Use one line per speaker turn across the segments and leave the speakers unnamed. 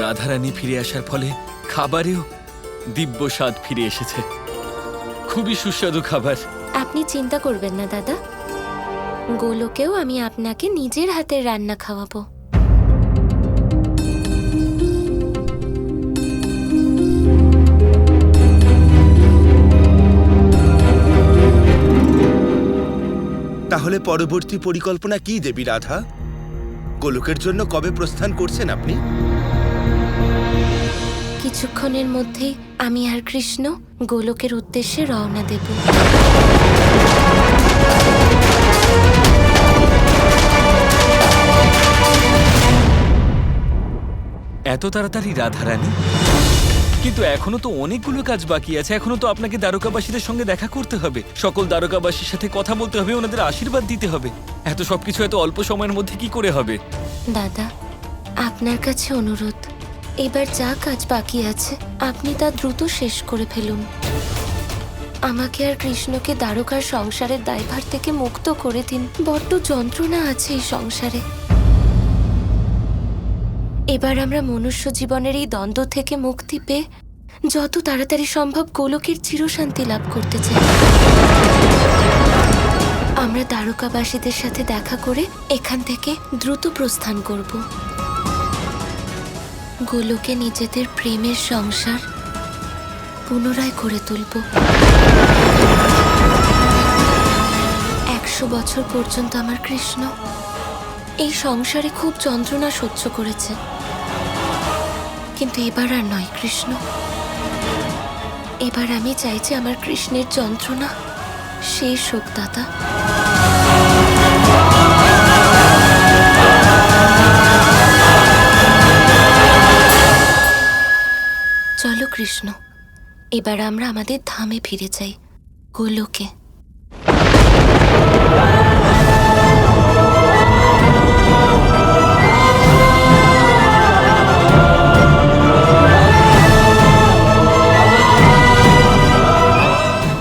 রাধারানী ফিরে আসার ফলে খাবারেও দিব্য স্বাদ ফিরে এসেছে। খুবই সুস্বাদু খাবার।
আপনি চিন্তা করবেন না দাদা, গোলকেও আমি আপনাকে নিজের হাতের রান্না খাওয়াবো।
তাহলে পরবর্তী পরিকল্পনা কি দেবী রাধা? গোলকের জন্য কবে প্রস্থান করছেন আপনি?
কিছুক্ষণের মধ্যেই আমি আর কৃষ্ণ গোলকের উদ্দেশ্যে রওনা দেব।
এত তাড়াতাড়ি রাধারানী? কিন্তু এখনো তো অনেকগুলো কাজ বাকি আছে। এখনো তো আপনাকে দ্বারকাবাসীদের সঙ্গে দেখা করতে হবে, সকল দ্বারকাবাসীর সাথে কথা বলতে হবে, ওনাদের আশীর্বাদ দিতে হবে। এত সবকিছু এত অল্প সময়ের মধ্যে কি করে হবে?
দাদা, আপনার কাছে অনুরোধ, এবার যা কাজ বাকি আছে আপনি তা দ্রুত শেষ করে ফেলুন। আমাকে আর কৃষ্ণকে দ্বারকার সংসারের দায়ভার থেকে মুক্ত করে দিন। বড্ড যন্ত্রণা আছে এই সংসারে। এবার আমরা মনুষ্য জীবনের এই দ্বন্দ্ব থেকে মুক্তি পেয়ে যত তাড়াতাড়ি সম্ভব গোলকের চিরশান্তি লাভ করতে চাই। আমরা দ্বারকাবাসীদের সাথে দেখা করে এখান থেকে দ্রুত প্রস্থান করব। গোলকে নিজেদের প্রেমের সংসার পুনরায় করে তুলব। 100 বছর পর্যন্ত আমার কৃষ্ণ এই সংসারে খুব যন্ত্রণা সহ্য করেছে, কিন্তু এবার আর নয় কৃষ্ণ। এবার আমি চাইছি আমার কৃষ্ণের যন্ত্রণা শেষ হোক দাদা। চলো কৃষ্ণ, এবার আমরা আমাদের ধামে ফিরে যাই, গোলকে।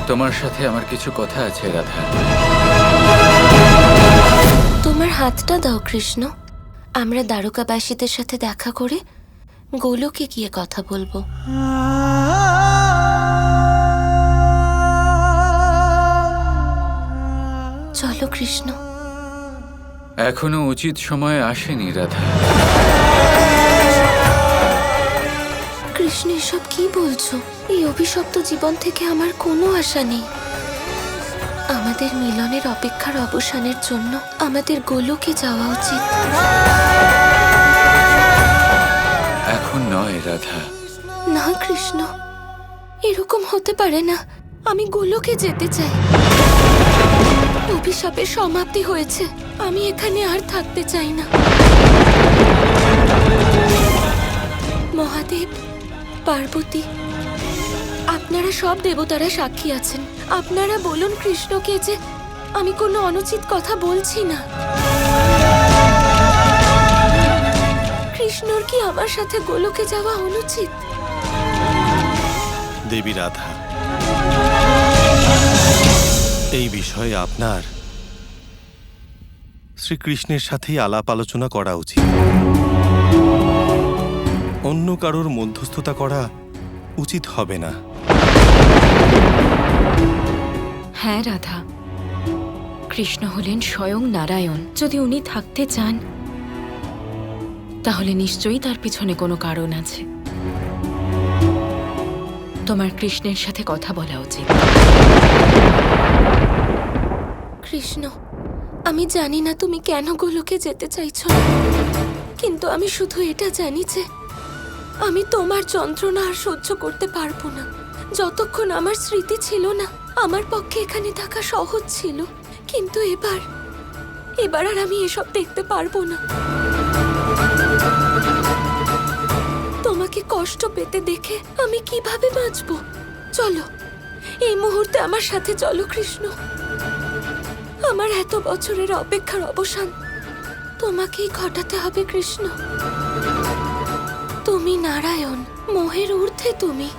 তোমার সাথে আমার কিছু কথা আছে রাধা।
তোমার হাতটা দাও কৃষ্ণ, আমরা দ্বারকাবাসীদের সাথে দেখা করে গোলকে গিয়ে কথা বলবো। চলো কৃষ্ণ।
এখনো উচিত সময় আসেনি রাধা।
কৃষ্ণ, এসব কি বলছো? এই অভিশপ্ত জীবন থেকে আমার কোনো আশা নেই। আমাদের মিলনের অপেক্ষার অবসানের জন্য আমাদের গোলকে যাওয়া উচিত।
এখন নয় রাধা।
না কৃষ্ণ, এরকম হতে পারে না। আমি গোলকে যেতে চাই। অভিশাপের সমাপ্তি হয়েছে, আমি এখানে আর থাকতে চাই না। মহাদেব, পার্বতী, আপনারা সব দেবতারা সাক্ষী আছেন। আপনারা বলুন কৃষ্ণকে যে আমি কোনো অনুচিত কথা বলছি না। কৃষ্ণর কি আমার সাথে গোলকে যাওয়া অনুচিত?
দেবী রাধা, এই বিষয়ে আপনার শ্রীকৃষ্ণের সাথেই আলাপ আলোচনা করা উচিত। অন্য কারোর মধ্যস্থতা করা উচিত হবে না।
হ্যাঁ রাধা, কৃষ্ণ হলেন স্বয়ং নারায়ণ। যদি উনি থাকতে চান তাহলে নিশ্চয়ই তার পিছনে কোনো কারণ আছে। তোমার কৃষ্ণের সাথে কথা বলা উচিত।
কৃষ্ণ, আমি জানি না তুমি কেন গোলকে যেতে চাইছো না, কিন্তু আমি শুধু এটা জানি যে আমি তোমার যন্ত্রণা আর সহ্য করতে পারবো না। যতক্ষণ আমার স্মৃতি ছিল না, আমার পক্ষে এখানে থাকা সহজ ছিল, কিন্তু এবার আর আমি এসব দেখতে পারবো না। তোমাকে কষ্ট পেতে দেখে আমি কিভাবে বাঁচবো? চলো, এই মুহূর্তে আমার সাথে চলো কৃষ্ণ। আমার এত বছরের অপেক্ষার অবসান তোমাকেই ঘটাতে হবে কৃষ্ণ। তুমি নারায়ণ, মোহের ঊর্ধ্বে তুমি,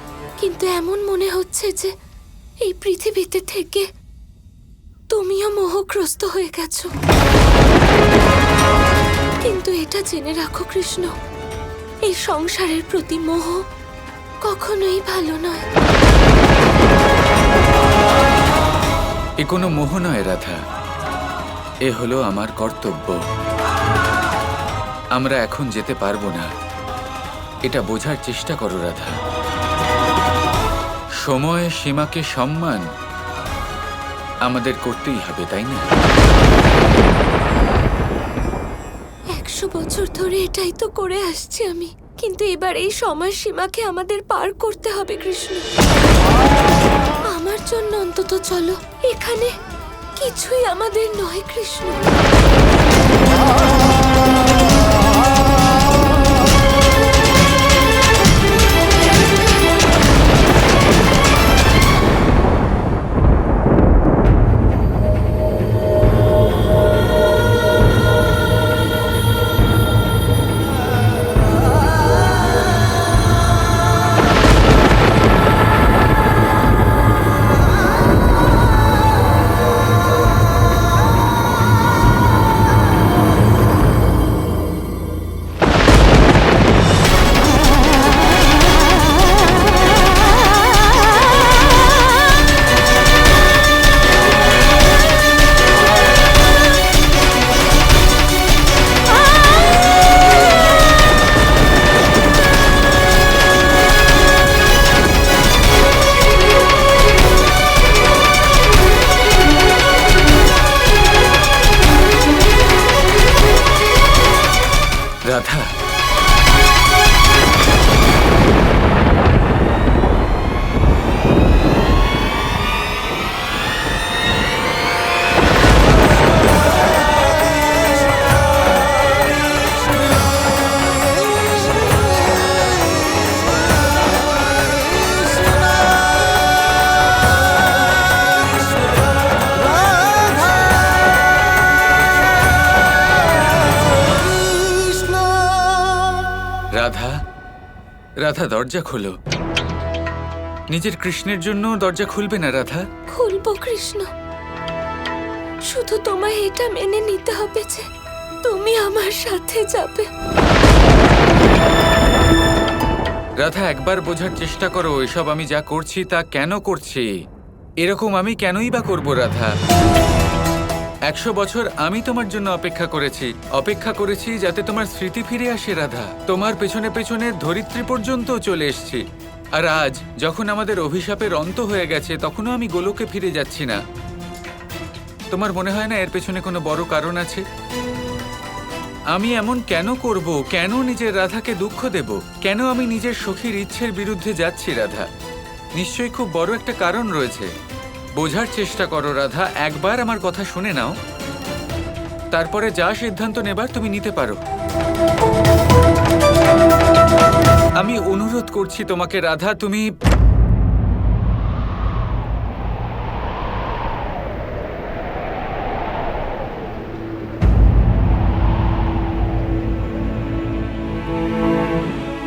কিন্তু এমন মনে হচ্ছে যে এই পৃথিবীতে থেকে তুমিও মোহগ্রস্ত হয়ে গেছো। কিন্তু এটা জেনে রাখো কৃষ্ণ, এই সংসারের প্রতি মোহ কখনোই ভালো নয়।
এ কোনো মোহ নয় রাধা, এ হলো আমার কর্তব্য। আমরা এখন যেতে পারবো না, এটা বোঝার চেষ্টা করো রাধা। সময় সীমাকে সম্মান আমাদের করতেই হবে, তাই না?
100 বছর ধরে এটাই তো করে আসছি আমি, কিন্তু এবার এই সময়সীমাকে আমাদের পার করতে হবে কৃষ্ণ। আমার জন্য অন্তত চলো, এখানে কিছুই আমাদের নয় কৃষ্ণ।
রাধা, রাধা, রাধা দরজা খোলো। নিজের কৃষ্ণের জন্য দরজা খুলবে না রাধা?
খুলবো কৃষ্ণ, শুধু তোমায় এটা মেনে নিতে হবে যে তুমি আমার সাথে যাবে।
রাধা, একবার বোঝার চেষ্টা করো, এসব আমি যা করছি তা কেন করছি। এরকম আমি কেনই বা করবো রাধা? 100 বছর আমি তোমার জন্য অপেক্ষা করেছি যাতে তোমার স্মৃতি ফিরে আসে রাধা। তোমার পেছনে পেছনে ধরিত্রী পর্যন্ত চলে এসেছি, আর আজ যখন আমাদের অভিশাপের অন্ত হয়ে গেছে তখনও আমি গোলকে ফিরে যাচ্ছি না। তোমার মনে হয় না এর পেছনে কোনো বড় কারণ আছে? আমি এমন কেন করব? কেন নিজের রাধাকে দুঃখ দেব? কেন আমি নিজের সখীর ইচ্ছের বিরুদ্ধে যাচ্ছি রাধা? নিশ্চয়ই খুব বড় একটা কারণ রয়েছে। বোঝার চেষ্টা করো রাধা, একবার আমার কথা শুনে নাও, তারপরে যা সিদ্ধান্ত নেবার তুমি নিতে পারো। আমি অনুরোধ করছি তোমাকে রাধা, তুমি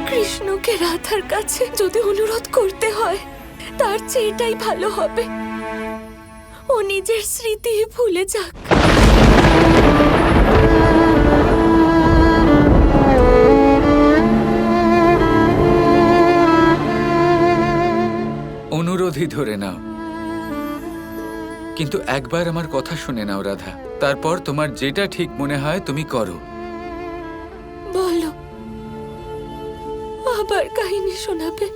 কৃষ্ণকে রাধার কাছে যদি অনুরোধ করতে হয়, তার চেয়ে এটাই ভালো হবে ও নিজের স্মৃতি ভুলে যাক।
অনুরোধই ধরে নাও, কিন্তু একবার আমার কথা শুনে নাও রাধা, তারপর তোমার যেটা ঠিক মনে হয় তুমি করো।
বলো, আবার কাহিনী শোনাবে?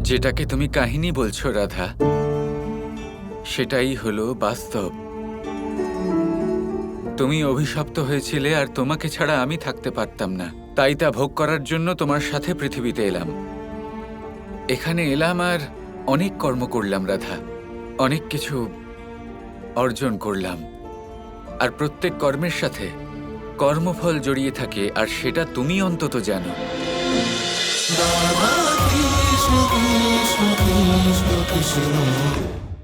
যেটাকে তুমি কাহিনী বলছো রাধা, সেটাই হলো বাস্তব। তুমি অভিশপ্ত হয়েছিলে আর তোমাকে ছাড়া আমি থাকতে পারতাম না, তাই তা ভোগ করার জন্য তোমার সাথে পৃথিবীতে এলাম। এখানে এলাম আর অনেক কর্ম করলাম রাধা, অনেক কিছু অর্জন করলাম, আর প্রত্যেক কর্মের সাথে কর্মফল জড়িয়ে থাকে, আর সেটা তুমি অন্তত জানো।
কৃষ্ণ কৃষ্ণ কৃষ্ণ কৃষ্ণ